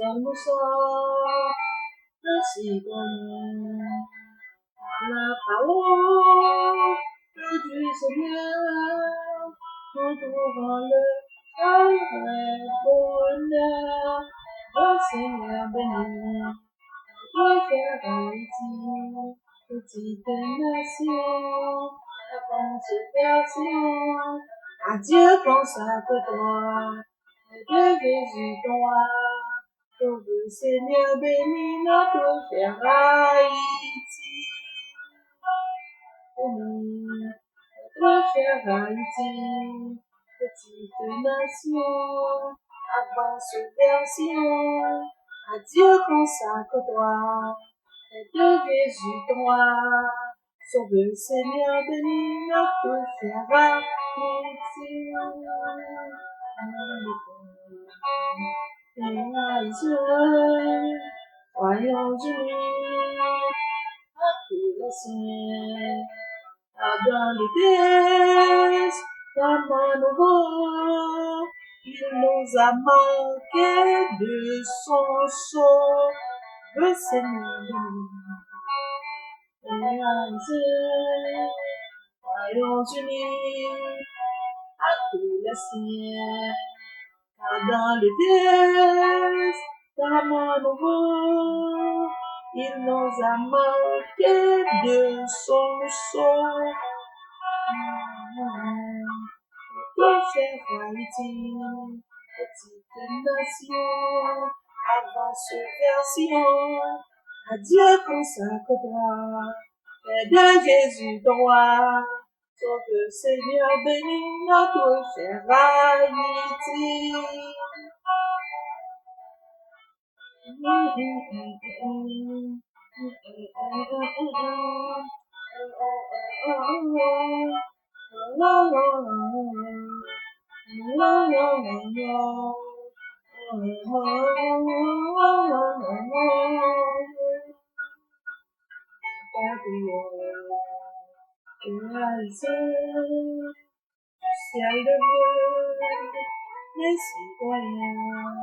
Nous sommes le citoyen à la parole du Seigneur, nous trouvons le vrai bonheur. Le Seigneur béni, notre frère Haïti, petite nation, avance version, à Dieu consacre-toi, et de Jésus toi. Sauve Seigneur béni notre frère Haïti. Béni notre frère Haïti, petite nation, avance version, à Dieu consacre-toi, et de Jésus toi. Sauve Seigneur béni notre frère Haïti. Et Haïtiens, soyons unis à tous les siens, dans le testament nouveau, il nous a manqué de son sceau, le Seigneur béni. Et Haïtiens, soyons unis à tous les siens, dans le testament nouveau, il nous a manqué de son sceau. Notre frère Haïti, petite nation, avance version, à Dieu consacre-toi, et de Jésus droit. Sauve Seigneur béni notre frère Haïti. Ciel de bleu, les citoyens,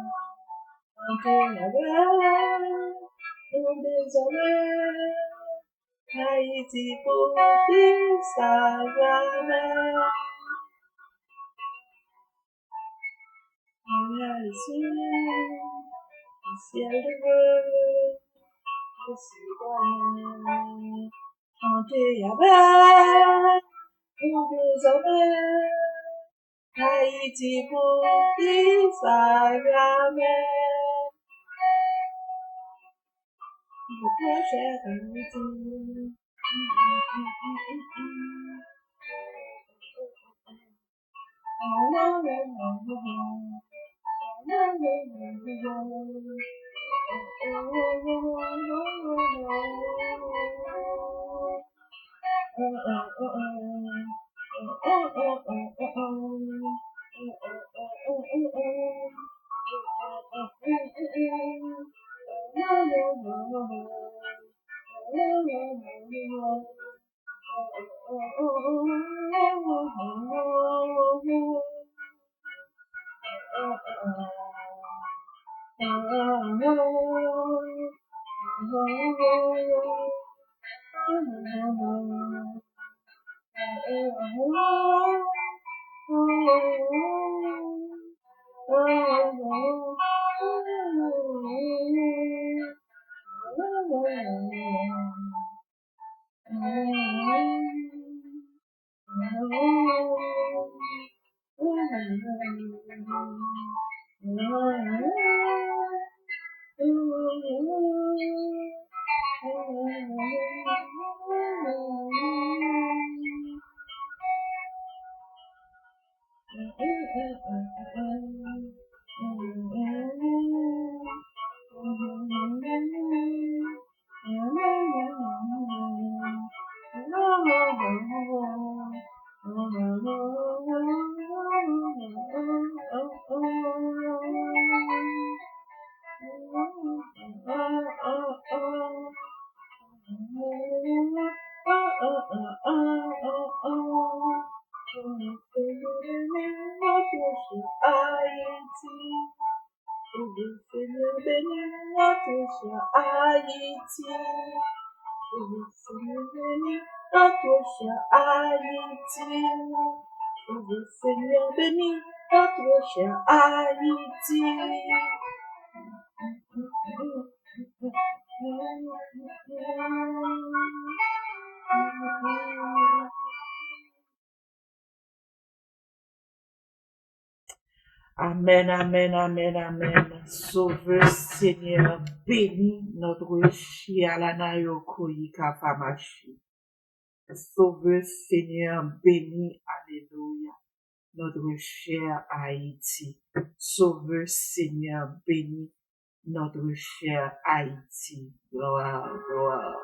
entre la guerre, nous désolés, Haïti pour qui ça jamais. Haïti, ciel de bleu, les citoyens, chantez avec, nous désolés, Haïti pour qui ça jamais. Notre cher Haïti. béni notre cher Haïti. Le Seigneur bénit notre cher Haïti. Le Seigneur bénit notre cher Haïti. Le Seigneur bénit notre cher Haïti. Amen, amen, amen, amen. Sauveur Seigneur, bénis notre cher Lanayoko Yikafamashi. Sauveur Seigneur, bénis, alléluia, notre cher Haïti. Sauveur Seigneur, bénis notre cher Haïti. Gloire, gloire.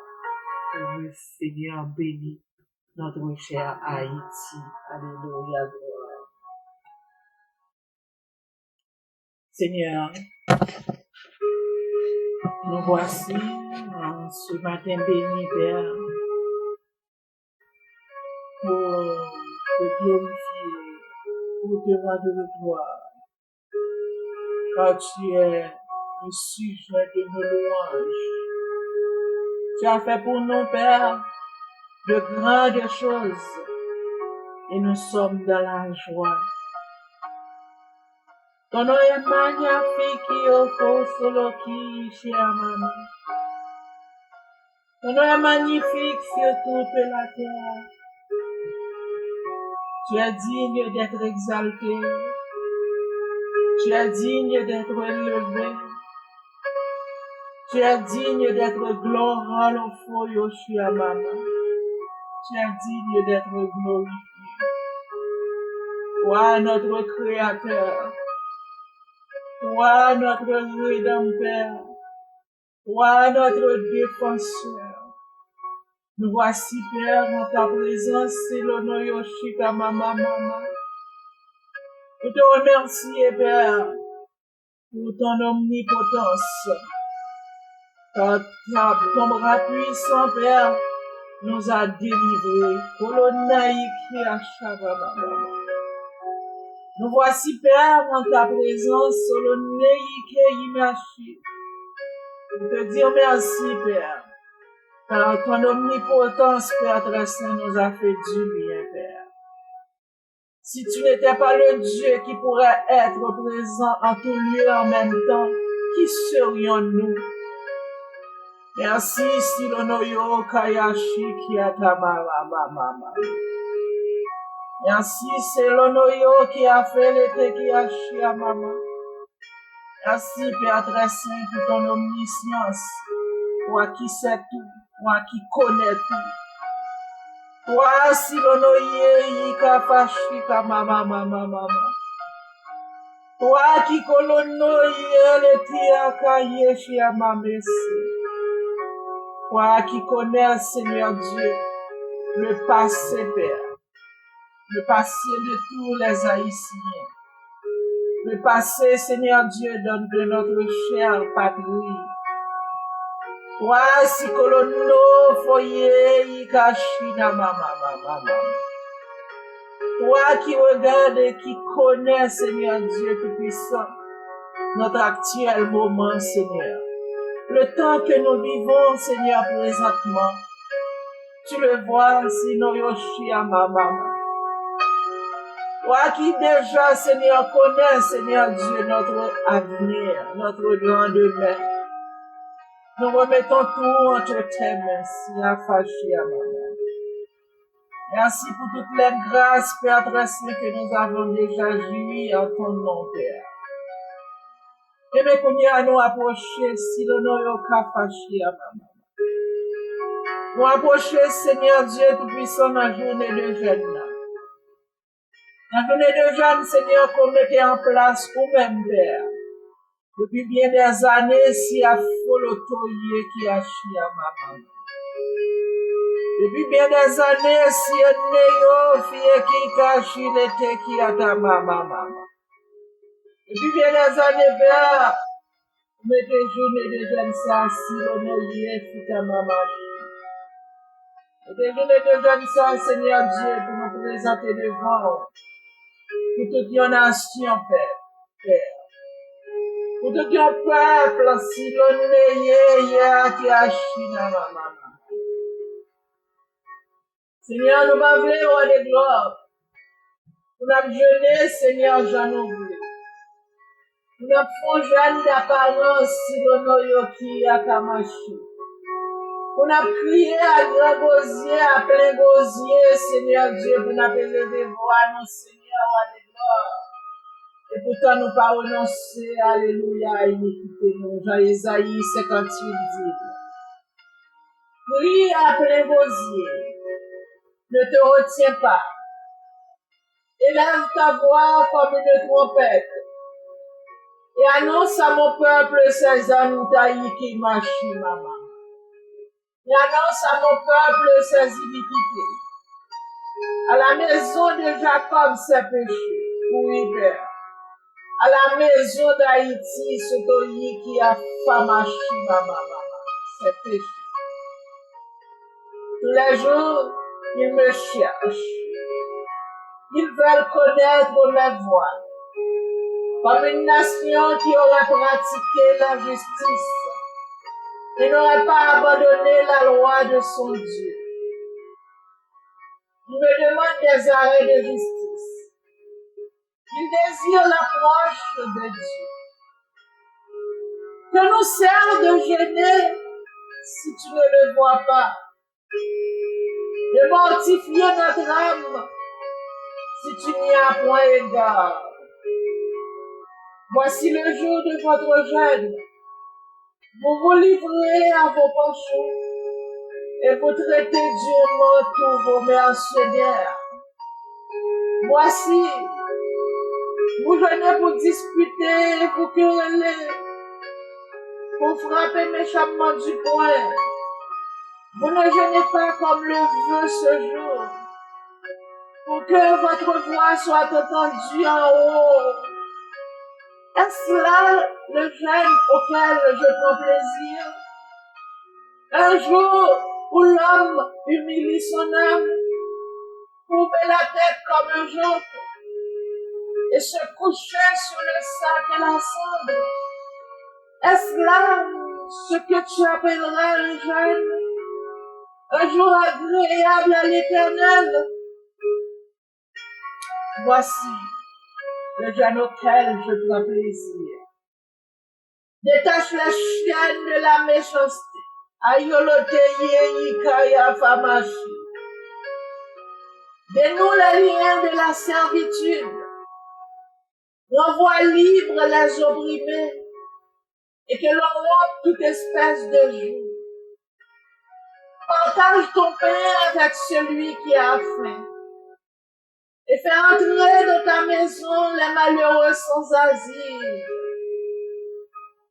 Sauveur Seigneur, bénis notre cher Haïti. Alléluia, gloire. Seigneur, nous voici ce matin béni, Père, pour te glorifier, pour te rendre de gloire, car tu es le sujet de nos louanges. Tu as fait pour nous, Père, de grandes choses, et nous sommes dans la joie. Ton nom est magnifique, Yoko Solo qui chère maman. Ton nom est magnifique sur toute la terre. Tu es digne d'être exalté. Tu es digne d'être élevé. Tu es digne d'être glorifié au fond, Yoshua maman. Tu es digne d'être glorifié. Toi, notre Créateur. Toi, notre Rédempteur. Toi, notre Défenseur. Nous voici, Père, en ta présence, c'est l'honneur Yoshika, maman. Nous te remercions, Père, pour ton omnipotence. Car ton bras puissant, Père, nous a délivrés. Nous voici, Père, en ta présence, pour te dire merci, Père. Car ton omnipotence, Père très saint, nous a fait du bien, Père. Si tu n'étais pas le Dieu qui pourrait être présent en tout lieu en même temps, qui serions-nous? Merci, Silonoyo Kayashi Kiatamama. Merci, Silonoyo qui a fait l'été Kiashi Mama. Merci, Père très saint, pour ton omniscience. Toi qui sais tout, toi qui connais tout. Toi, Silonoye Yikafashika Mama. Toi qui colonoye le Tiaka Yeshi Amamese. Toi qui connais, Seigneur Dieu, le passé, Père. Le passé de tous les Haïtiens. Le passé, Seigneur Dieu, de notre chère patrie. Toi, si colono foyer yikashina mama. Toi qui regarde et qui connais, Seigneur Dieu Tout-Puissant, notre actuel moment, Seigneur. Le temps que nous vivons, Seigneur, présentement, tu le vois, sinon Yoshia mama. Toi qui déjà, Seigneur, connais, Seigneur Dieu, notre avenir, notre lendemain. Nous remettons tout entre tes mains, Seigneur Fashia maman. Merci pour toutes les grâces, Père très saint, que nous avons déjà jouies en ton nom, Père. Et mais qu'on y a nous approcher, si le nom est Kafashia maman. Nous approcher, Seigneur Dieu Tout-Puissant, dans la journée de jeûne. La journée de jeûne, Seigneur, qu'on mettait en place nous-mêmes, Père. Depuis bien des années, si à Folotoye qui a chié à maman. Depuis bien des années, si Néo, fille qui cache l'été qui a ta maman. Depuis bien des années, Père, mettez journée de jeûne, ça, si l'on est ta maman. Mettez journée de jeûne, ça, Seigneur Dieu, pour nous présenter devant. pour toute une nation, Père. Pour tout un peuple, si l'on est qui a china, maman. Seigneur, nous m'avons de gloire. Nous avons jeûné, Seigneur, j'en oublie. Nous avons fait jeûne d'apparence, si l'on qui a kamachi. Nous avons crié à grand gosier, à plein gosier, Seigneur Dieu, pour nous élever voix, non, Seigneur, de gloire. Et pourtant, nous pas renoncer, alléluia, à iniquité, nous. Jean Isaïe 58 dit. Crie à plein gosier. Ne te retiens pas. Élève ta voix comme une trompette. Et annonce à mon peuple ses anoutaïs qui machine, maman. Et annonce à mon peuple ses iniquités. À la maison de Jacob ses péchés. Oui, Père. À la maison d'Haïti, ce qui a famachi, maman, ses péchés. Tous les jours, ils me cherchent. Ils veulent connaître mes voies. Comme une nation qui aurait pratiqué la justice et n'aurait pas abandonné la loi de son Dieu. Ils me demandent des arrêts de justice. Ils désirent l'approche de Dieu. Que nous sert de gêner si tu ne le vois pas. De mortifier notre âme si tu n'y as point égard. Voici le jour de votre jeûne. Vous vous livrez à vos penchants et vous traitez durement tous vos mercenaires. Voici, vous venez pour disputer, vous quereller, pour frapper méchamment du poing. Vous ne jeûnez pas comme le veut ce jour, pour que votre voix soit entendue en haut. Est-ce là le jeûne auquel je prends plaisir? Un jour où l'homme humilie son âme, couper la tête comme un jonc et se coucher sur le sac et la cendre. Est-ce là ce que tu appelleras un jeûne? Un jour agréable à l'Éternel? Voici le jeûne auquel je prends plaisir. Détache les chaînes de la méchanceté. Ayolote yikaya famashi. Dénoue les liens de la servitude. Renvoie libre les opprimés. Et que l'on rompe toute espèce de joug. Partage ton pain avec celui qui a faim. Et fais entrer dans ta maison les malheureux sans asile.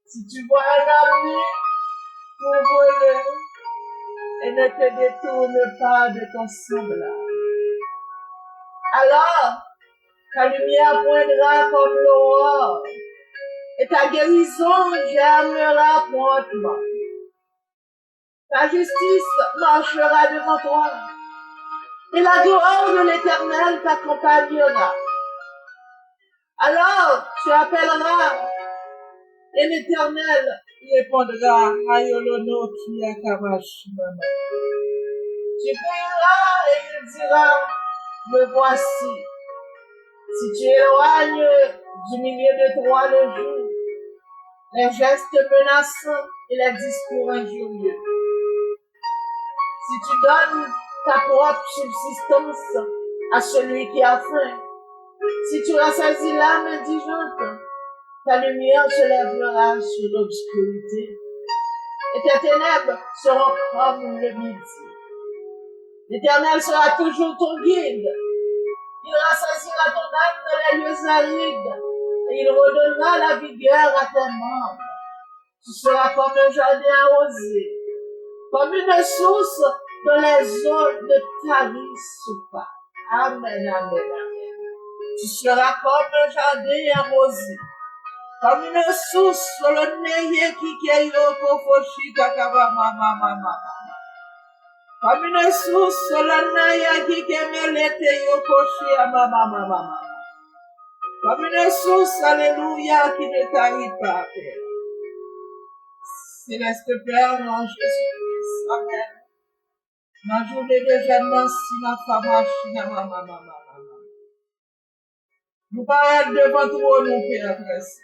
Si tu vois un homme nu, pour voler, et ne te détourne pas de ton semblable. Alors, ta lumière poindra comme l'aurore, et ta guérison germera promptement. Ta justice marchera devant toi, et la gloire de l'Éternel t'accompagnera. Alors tu appelleras, et l'Éternel répondra, Ayolono qui a kamashi mama. Tu crieras et il dira, me voici. Si tu éloignes du milieu de toi le jour, les gestes menaçants et les discours injurieux. Si tu donnes ta propre subsistance à celui qui a faim, si tu rassasies l'âme indigente, ta lumière se lèvera sur l'obscurité, et tes ténèbres seront comme le midi. L'Éternel sera toujours ton guide. Il rassasiera ton âme dans les lieux arides, et il redonnera la vigueur à tes membres. Tu seras comme un jardin arrosé, comme une source dont les eaux ne tarissent pas. Amen, amen, amen. Tu seras comme un jardin arrosé, comme une source sur le nez qui est yokofoshi kakaba mama. Comme une source sur le nez qui est melete yokoshi mama. Comme une source, alléluia, qui ne tarit pas, Père. Céleste Père, mon Jésus-Christ, Amen. Ma journée de jeûne, si ma femme, maman. Nous paraître devant toi, nous, Père, Christ.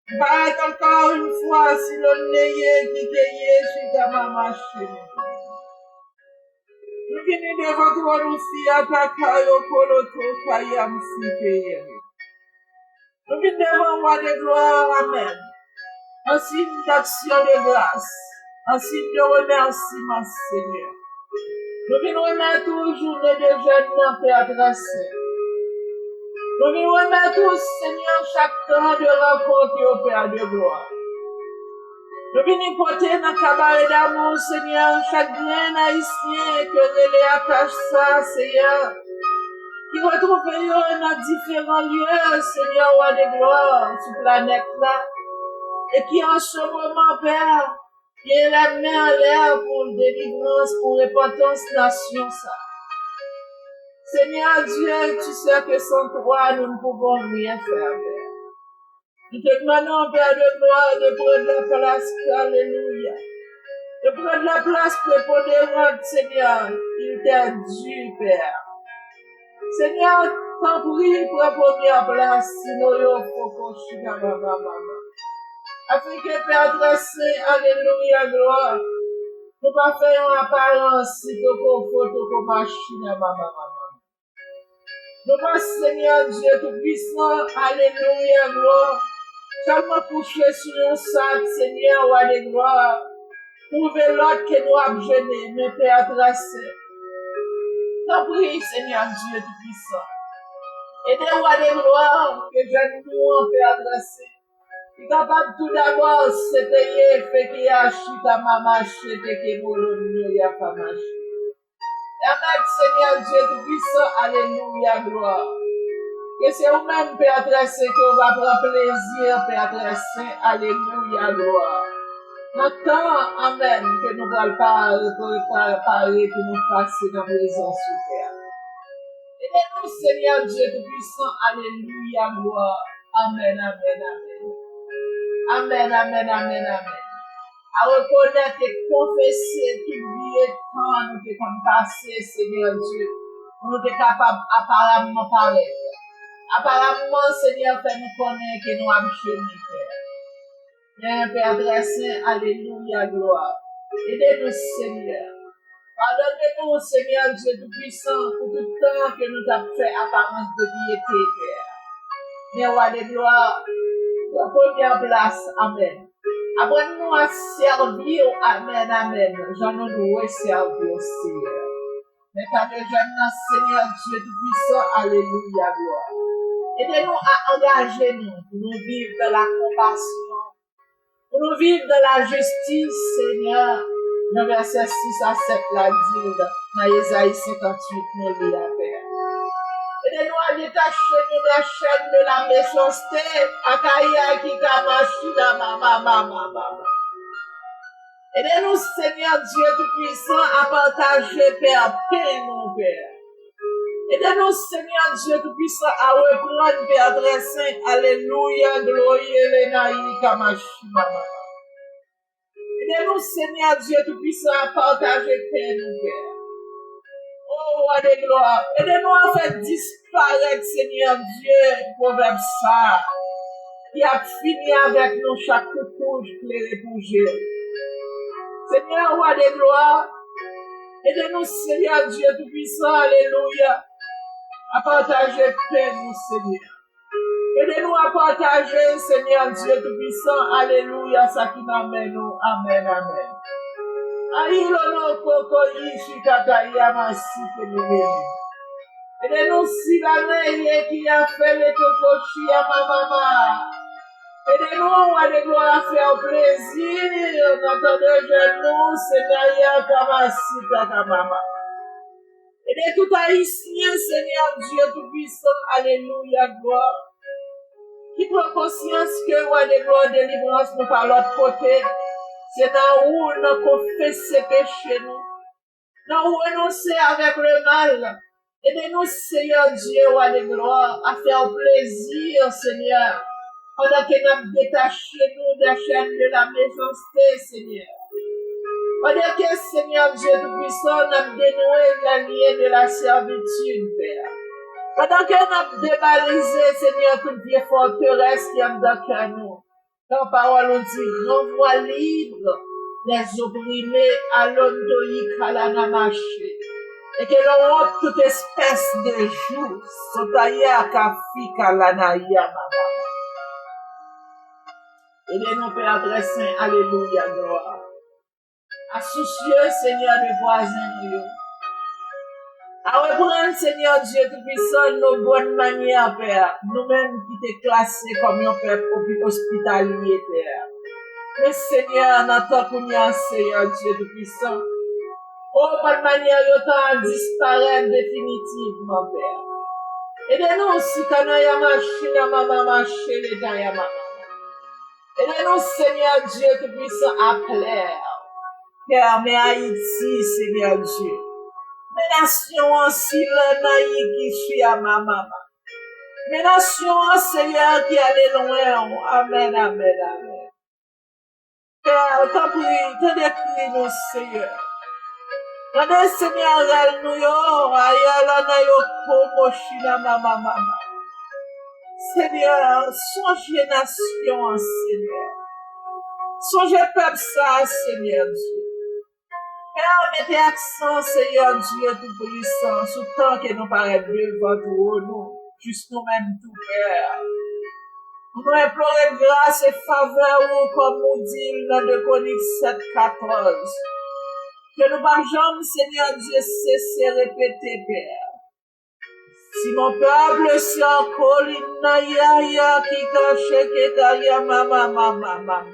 Nous paraître encore une fois, si l'on n'est qui t'ayez, chez ta maman, chez nous. Nous venons devant toi, nous, si à ta caillou, coloto, caillam, si payé. Nous venons devant moi de gloire, Amen. En signe d'action de grâce, en signe de remerciement, Seigneur. Nous venons remettre toujours de jeûne, Père Grâce. Nous venons remettre, Seigneur, chaque temps de rencontre au Père de gloire. Nous venons porter dans le cabaret d'amour, Seigneur, chaque grain haïtien que les attache ça, Seigneur. Qui retrouve dans différents lieux, Seigneur, roi de gloire, sur la planète là. Et qui en ce moment, Père, qui est la main en l'air pour délivrance, pour repentance, nation ça. Seigneur Dieu, tu sais que sans toi, nous ne pouvons rien faire, Père. Nous te demandons, Père de gloire, de prendre la place, alléluia. De prendre la place prépondérante, Seigneur, il t'est dû, Père. Seigneur, t'en prie, prends première place, sinon il faut qu'on chute à maman. Afin que Père dressé, alléluia, gloire, nous pas faire une apparence, si tu confort, tu machine à maman. Nous pas, Seigneur Dieu Tout-Puissant, alléluia, gloire, seulement coucher sur un sac, Seigneur, roi de gloire, prouver l'autre que nous avons gêné, mais Père dressé. T'en prie, Seigneur Dieu Tout-Puissant. Et des rois de gloire, que j'aime nous en Père dressé. Il est capable tout d'abord de se payer, fait qu'il y a chita maman, chete que bologno, il y a pas marché. Amen, Seigneur Dieu Tout-Puissant, alléluia, gloire. Que c'est vous-même, Père Tressé, que vous va prendre plaisir, Père Tressé, alléluia, gloire. Maintenant, Amen, que nous allons parler, que nous passer dans la présence du Père. Aidez-nous, Seigneur Dieu Tout-Puissant, alléluia, gloire. Amen, amen, amen. Amen, amen, amen, amen. À reconnaître et confesser tout le temps nous sommes passé, Seigneur Dieu, nous sommes capables apparemment paraître. Apparemment, Seigneur, fait nous connaître que nous avons chéri, Père. Bien, Père Dressé, alléluia, gloire. Aidez-nous, Seigneur. Pardonnez-nous, Seigneur Dieu Tout-Puissant, pour tout le temps que nous avons fait apparence de piété, Père. Mais roi de gloire, la première place, amen. Apprenez-nous à servir, amen, amen. J'en ai nous servir, Seigneur. Mais quand les jeunes, Seigneur Dieu Tout-Puissant, alléluia, gloire. Aidez-nous à engager nous pour nous vivre de la compassion, pour nous vivre de la justice, Seigneur. Dans verset 6 à 7, la dit dans Isaïe 58, nous lit la Père. Aidez-nous à détacher nous des chaînes de la méchanceté, à Kaya qui kamashi da mama. Aidez-nous, Seigneur Dieu Tout-Puissant, à partager, Père, paix, mon Père. Aidez-nous, Seigneur Dieu Tout-Puissant, à reprendre, Père Dressé, alléluia, gloire, lenaï, kamashi, mama. Aidez-nous, Seigneur Dieu Tout-Puissant, à partager, paix, mon Père. Oh, roi de gloire, aidez-nous à faire disparaître, Seigneur Dieu, proverbe ça, qui a fini avec nous chaque coucou éclairé pour Dieu. Seigneur, roi de gloire, aidez-nous, Seigneur Dieu Tout-Puissant, alléluia, à partager paix, nous, Seigneur. Aidez-nous à partager, Seigneur Dieu Tout-Puissant, alléluia, ça qui m'amène nous, amen, amen. Aïlono koko ishi kataya masi que nous venons. Aidez-nous si la neige qui a fait le tokoshi à ma maman. Aidez-nous à de gloire à faire plaisir. Notre genoux, Seigneur Kamasi Takamama. Aidez tout haïtien, Seigneur Dieu Tout-Puissant, alléluia, gloire. Qui prend conscience que roi de gloire, délivrance, nous par l'autre côté. C'est dans où nous confesser péché nous. Dans où renoncer avec le mal. Aidez-nous, Seigneur Dieu, roi de gloire, à faire plaisir, Seigneur, pendant que nous détachons nous des chaînes de la méchanceté, Seigneur. Pendant que, Seigneur Dieu Tout-Puissant, nous dénoué la ligne de la servitude, Père. Pendant que nous débalisé, Seigneur, toute vieille forteresse qui est dans cœur nous. Ta parole nous dit, renvoie libre les opprimés à l'ondoï kalanamaché. Et que l'on ôte toute espèce de joug, sotaya kafi kalanaya mama. Aidez-nous, Père très saint, alléluia, gloire. À soucieux, Seigneur, des voisins, nous. À reprendre, Seigneur Dieu Tout-Puissant, nos bonnes manières, Père. Nous-mêmes qui t'es classés comme un peuple hospitalier, Père. Mais Seigneur, notre communion, Seigneur Dieu Tout-Puissant. Oh, bonne manière, autant disparaître définitivement, Père. Aidez-nous aussi, quand nous avons marché, maman, marché, les gens, maman. Aidez-nous, Seigneur Dieu Tout-Puissant, à plaire. Père, mais Haïti, Seigneur Dieu. Mes nations aussi, le naïf qui suit à ma maman. Mes nations, Seigneur, qui allait loin. Amen, amen, amen. Père, t'en prie, t'en décris nous, Seigneur. T'en Seigneur, elle nous yo, ayala na yo, promoshina ma maman. Seigneur, songez nation, Seigneur. Songez peuple ça, Seigneur Dieu. Père, mettez accent, Seigneur Dieu Tout-Puissant, sous tant que nous paraît devant nous, juste nous-mêmes tout, Père. Nous implorons grâce et faveur, comme nous dit dans 2 Chroniques 7:14. Que nous pas jamais, Seigneur Dieu, cesser répéter, Père. Si mon peuple sur en colline, ya qui cache que ya mama.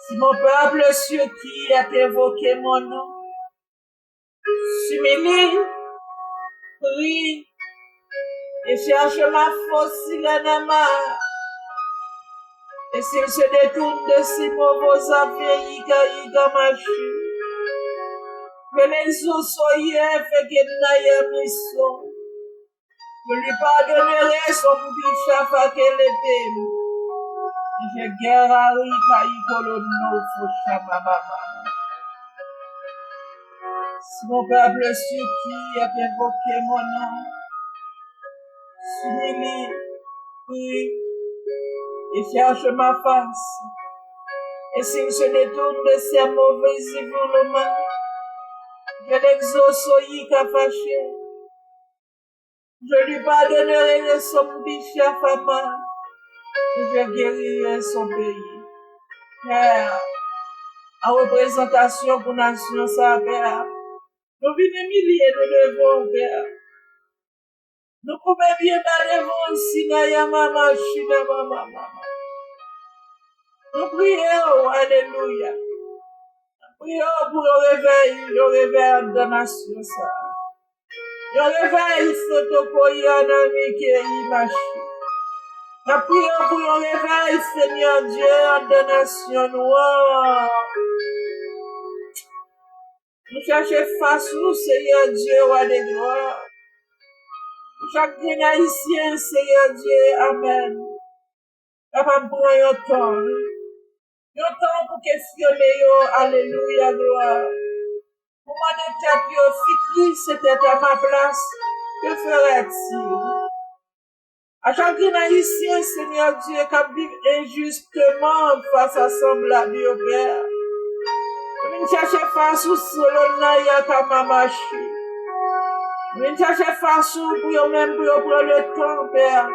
Si mon peuple sur qui a évoqué mon nom, s'humilie, prie, et cherche ma force, et s'il se détourne de ses mauvais affaires, il machi. Que les eaux soient fait qu'il n'aille mission. Je lui pardonnerai son bichaf qu'elle était. Je guerrerai caïcolono foucha mama. Si mon peuple sur qui a évoqué mon nom, s'humilie, prie, et cherche ma face, et s'il se détourne de ses mauvais évoluements, je l'exauce qu'a fâché. Je lui pardonnerai de son péché à fama, et je guérirai son pays. Père, en représentation pour la nation, ça, Père, nous venons milliers de devons, Père. Nous pouvons bien devant Sinaya Mama, Shina Mama. Nous prions, alléluia. Prions pour le réveil de la nation, ça. Le réveil, Sotokoyanami qui est imaché. Nous prions pour le réveil, Seigneur Dieu, de la nation noire. Nous cherchons face au Seigneur Dieu, roi de gloire. Chaque haïtien, Seigneur Dieu, amen. Capable pour un temps. Un temps pour questionner, alléluia, gloire. Pour moi, de tête, si Christ était à ma place, que ferait-il? À chaque haïtien, Seigneur Dieu, qui vit injustement face à semblable au Père. Nous cherchons face au solonaya kamamashi. Nous cherchons face au pour même pour prendre le temps, Père,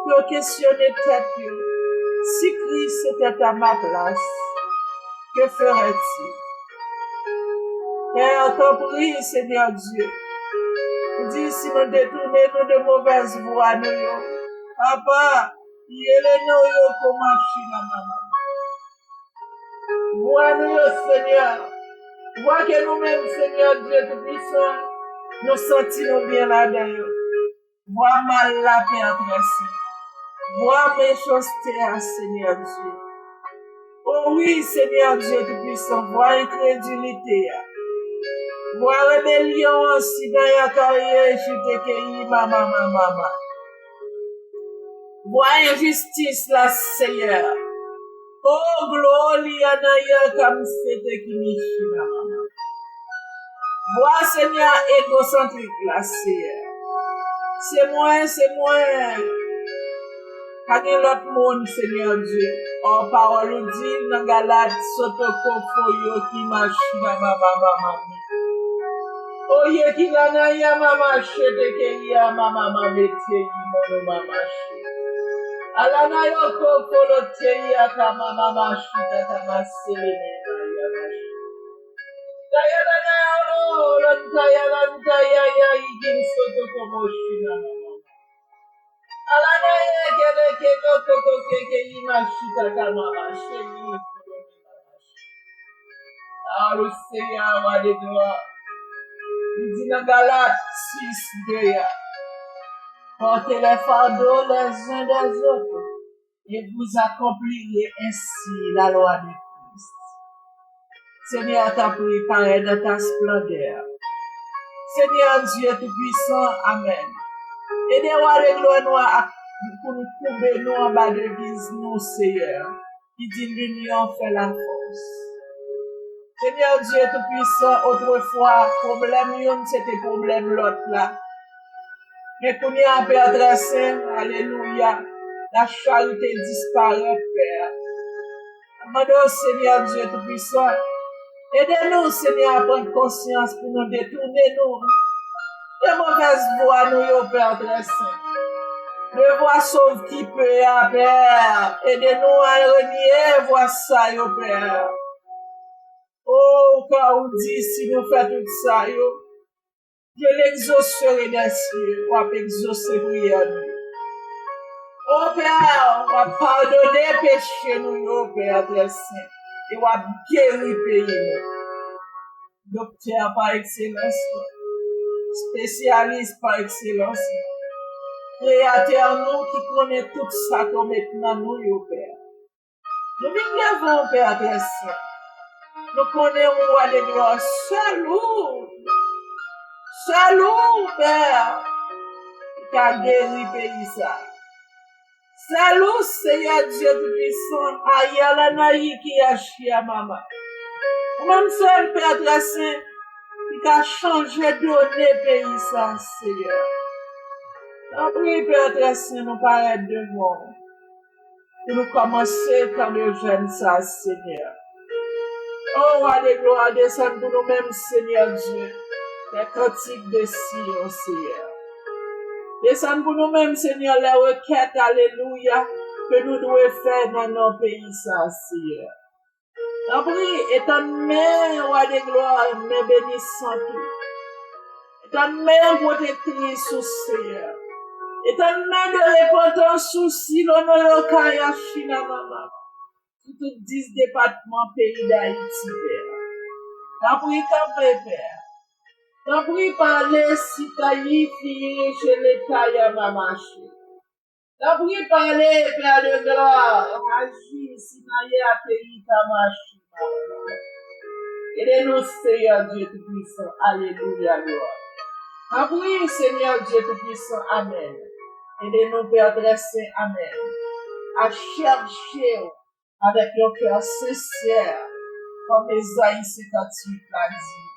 pour questionner tête. Si Christ était à ma place, que ferait-il? Père, t'en prie, Seigneur Dieu. Dis si nous détournons de mauvaises voies, nous. Papa, il est nous comme machine, maman. Vois-nous, Seigneur. Vois que nous-mêmes, Seigneur Dieu Tout-Puissant, nous sentons bien là-dedans. Vois mal la Père dressée. Vois méchanceté, Seigneur Dieu. Oh oui, Seigneur Dieu Tout-Puissant, vois incrédulité. Vois rébellion si dans la carrière, je te maman. Vois injustice la Seigneur. Oh, gloria na comme c'était qui m'y maman. Vois Seigneur égocentrique la Seigneur. C'est moi. Pas l'autre monde, Seigneur Dieu. En parole dit, dans Galate, soto kofoyo qui machine maman. Oye qui gana ya mama chete ke ya mama bete mono mama shi. Alana yo kofolo te ya kama mama shita kama selene ya mashi. Tayana na lo tayana ya igin soto komoshi na mama. Alana ya kele ke koko ke imashita kama mashi. Alu seya wa de gloire. Il dit dans Galates 6, 2, portez les fardeaux les uns des autres et vous accomplirez ainsi la loi de Christ. Seigneur, t'a préparé dans ta splendeur. Seigneur Dieu Tout-Puissant, Amen. Et des rois de gloire pour nous courber nous en bas de l'église, nous, Seigneur. Il dit l'union fait la force. Seigneur Dieu Tout-Puissant, autrefois, problème, c'était problème l'autre là. Mais qu'on y a Père très saint, alléluia, la charité disparaît, Père. Demandons, Seigneur Dieu Tout-Puissant, aidez-nous, Seigneur, à prendre conscience pour nous détourner, nous, de mauvaises voies, nous, Père très saint. De voix sauve qui peut, Père. Aidez-nous à renier, voix ça, Père. Oh, quand on dit, si nous faisons tout ça, je l'exaucerai des cieux, ou exaucer prière. Oh Père, on va pardonner péché nous, Père très saint, et on va guérir pays nous. Docteur par excellence, spécialiste par excellence, créateur nous qui connaît tout ça comme maintenant nous, Père. Nous vivons, Père très saint. Nous connaissons un roi de gloire, seul Père, qui a guéri le pays ça. Seul Seigneur Dieu Tout-Puissant, aïe naï qui a chié maman. Même seul Père très saint, qui a changé donné le pays ça, Seigneur. Après Père très saint, nous paraît devant. Pour nous commencer quand le jeune ça, Seigneur. Oh, roi de gloire, descend pour nous-mêmes, Seigneur Dieu, les cantiques de Sion, Seigneur. Descend pour nous-mêmes, Seigneur, les requêtes, alléluia, que nous devons faire dans nos pays, ça, Seigneur. En prie, étant-nous, roi de gloire, mais bénissant tout. Étant-nous, protectrice, Seigneur. Étant-nous de repentance, souci, l'honneur, Kayashina, maman. Tout 10 départements pays d'Haïti, Père. T'as pris camper, Père. T'as pris parler si t'as y fille chez l'État, y'a ma marché. T'as pris parler, Père de gloire, agir si n'a y a pays ta marché. Aidez-nous, Seigneur Dieu Tout-Puissant. Alléluia, gloire. T'as pris, Seigneur Dieu Tout-Puissant. Amen. Aidez-nous, Père très saint. Amen. À chercher avec le cœur sincère, comme Esaïe 58 l'a dit,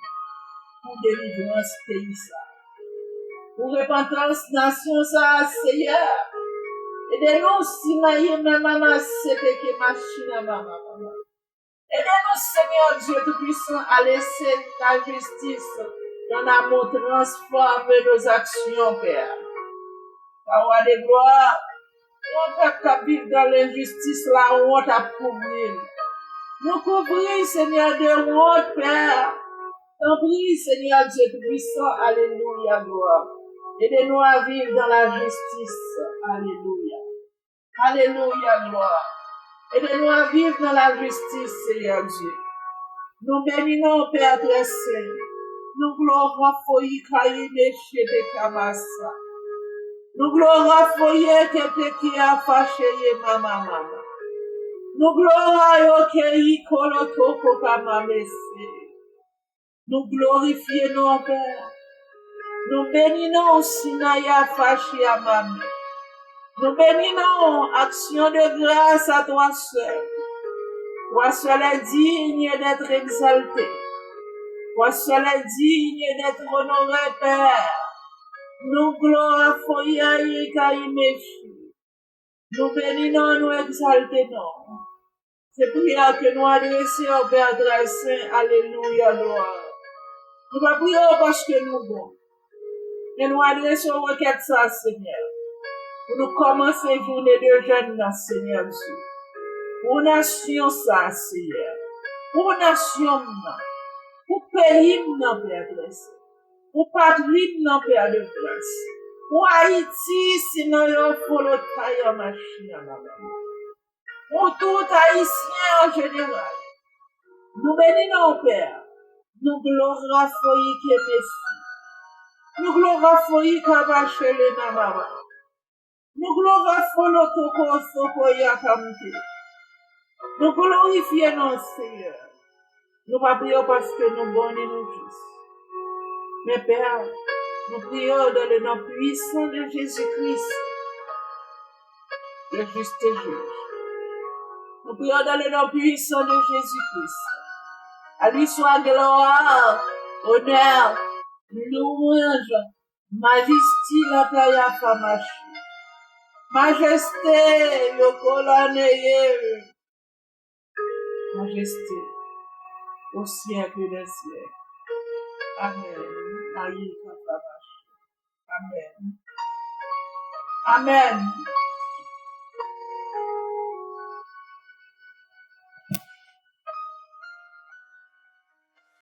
pour délivrance pays ça. Pour repentance nation ça, Seigneur. Aidez-nous si naïe maman c'était que machine à maman. Aidez-nous, Seigneur Dieu Tout-Puissant, à laisser ta justice dans l'amour transformer nos actions, Père. Parole de gloire. On peut pas vivre dans l'injustice, la honte à couvrir. Nous couvrir, Seigneur, de honte, Père. T'en prie, Seigneur Dieu Tout-Puissant, alléluia, gloire. Aidez-nous à vivre dans la justice, alléluia. Alléluia, gloire. Aidez-nous à vivre dans la justice, Seigneur Dieu. Nous bénissons, Père très saint. Nous glorifions, Kaïdéché de Kamasa. Nous glorifions qui a fâché maman. Nous glorifions qui koloto kama messe. Nous glorifions, Père. Nous bénissons Sinaya Fashia Mami. Nous bénissons action de grâce à toi seul. Toi seul est digne d'être exalté. Toi seul est digne d'être honoré, Père. Nous glorifions Yahweh. Nous bénissons, nous exaltons. C'est prière que nous adressons au Père très saint. Alléluia, gloire. Nous ne prions pas parce que nous bons. Mais nous adressons aux requêtes ça, Seigneur. Pour nous commencer une journée de jeûne, Seigneur Dieu. Pour nation ça, Seigneur. Pour nation, pour pays, Père très saint. Pour patrie, Père de grâce. Pour Haïti, sinon, il faut le taille en machine, pour tout Haïtien en général. Nous bénissons, Père. Nous glorifions qui est Messie. Nous glorifions Kabache le Namaba. Nous glorifions l'Otoko Soko Yakamte. Nous glorifions notre Seigneur. Nous ne prions pas parce que nous bons et nous justes. Mais Père, nous prions dans le nom puissant de Jésus-Christ, le juste juge. Nous prions dans le nom puissant de Jésus-Christ. À lui soit gloire, honneur, louange, majesté, la playa famachi. Majesté, le colonel. Majesté, au siècle des siècles. Amen. Aïe, famachi. Amen. Amen.